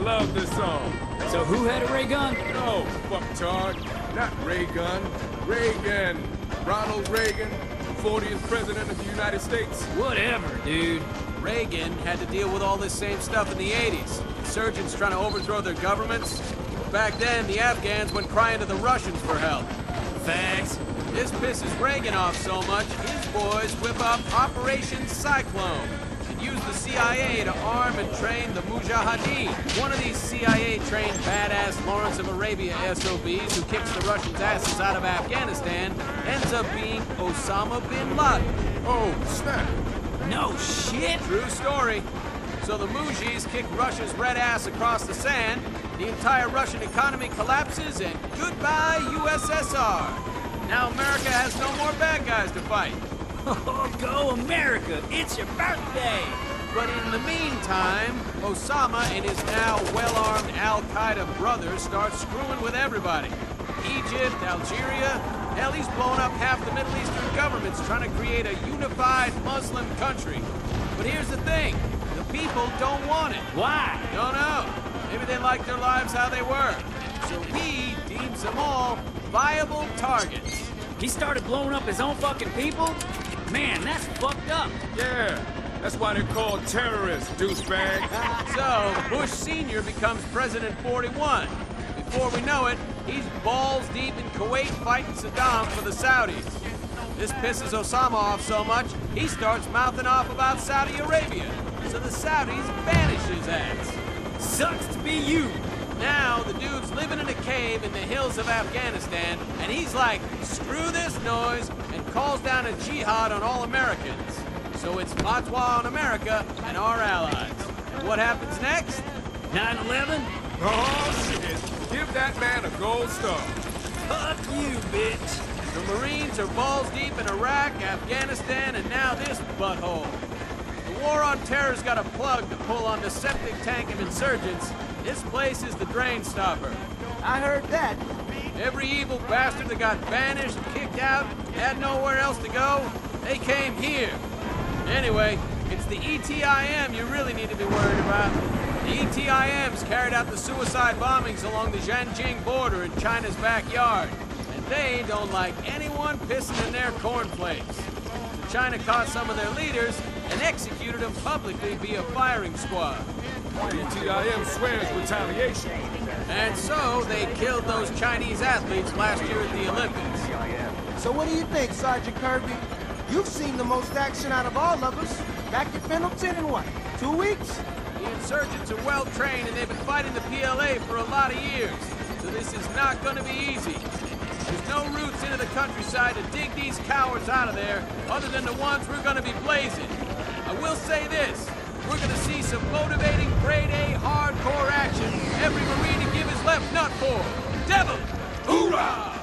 love this song. So who had a ray gun? No, fucktard. Not Ray Gun. Reagan. Ronald Reagan, 40th President of the United States. Whatever, dude. Reagan had to deal with all this same stuff in the 80s. Insurgents trying to overthrow their governments. Back then, the Afghans went crying to the Russians for help. Facts. This pisses Reagan off so much, his boys whip up Operation Cyclone and use the CIA to arm and train the Mujahideen. One of these CIA-trained badass Lawrence of Arabia SOBs who kicks the Russians' asses out of Afghanistan ends up being Osama bin Laden. Oh, snap. No shit. True story. So the Mujis kick Russia's red ass across the sand, the entire Russian economy collapses, and goodbye USSR. Now America has no more bad guys to fight. Oh, go America! It's your birthday! But in the meantime, Osama and his now well-armed Al-Qaeda brothers start screwing with everybody. Egypt, Algeria, hell, he's blown up half the Middle Eastern governments trying to create a unified Muslim country. But here's the thing, the people don't want it. Why? Don't know. Maybe they like their lives how they were. So he deems them all viable targets. He started blowing up his own fucking people? Man, that's fucked up. Yeah, that's why they're called terrorists, douchebag. So Bush Sr. becomes President 41. Before we know it, he's balls deep in Kuwait fighting Saddam for the Saudis. This pisses Osama off so much, he starts mouthing off about Saudi Arabia. So the Saudis banish his ass. Sucks to be you. Now, the dude's living in a cave in the hills of Afghanistan, and he's like, screw this noise, and calls down a jihad on all Americans. So it's fatwa on America and our allies. And what happens next? 9/11? Oh, shit. Give that man a gold star. Fuck you, bitch. The Marines are balls deep in Iraq, Afghanistan, and now this butthole. The war on terror's got a plug to pull on the septic tank of insurgents. This place is the drain stopper. I heard that. Every evil bastard that got banished, kicked out, had nowhere else to go, they came here. Anyway, it's the ETIM you really need to be worried about. The ETIMs carried out the suicide bombings along the Zhanjiang border in China's backyard. And they don't like anyone pissing in their cornflakes. So China caught some of their leaders and executed them publicly via firing squad. ETIM swears retaliation. And so they killed those Chinese athletes last year at the Olympics. So what do you think, Sergeant Kirby? You've seen the most action out of all of us. Back at Pendleton in what, 2 weeks? The insurgents are well trained and they've been fighting the PLA for a lot of years. So this is not going to be easy. There's no routes into the countryside to dig these cowards out of there other than the ones we're going to be blazing. I will say this. We're gonna see some motivating grade A hardcore action every Marine to give his left nut for. Devil! Hoorah!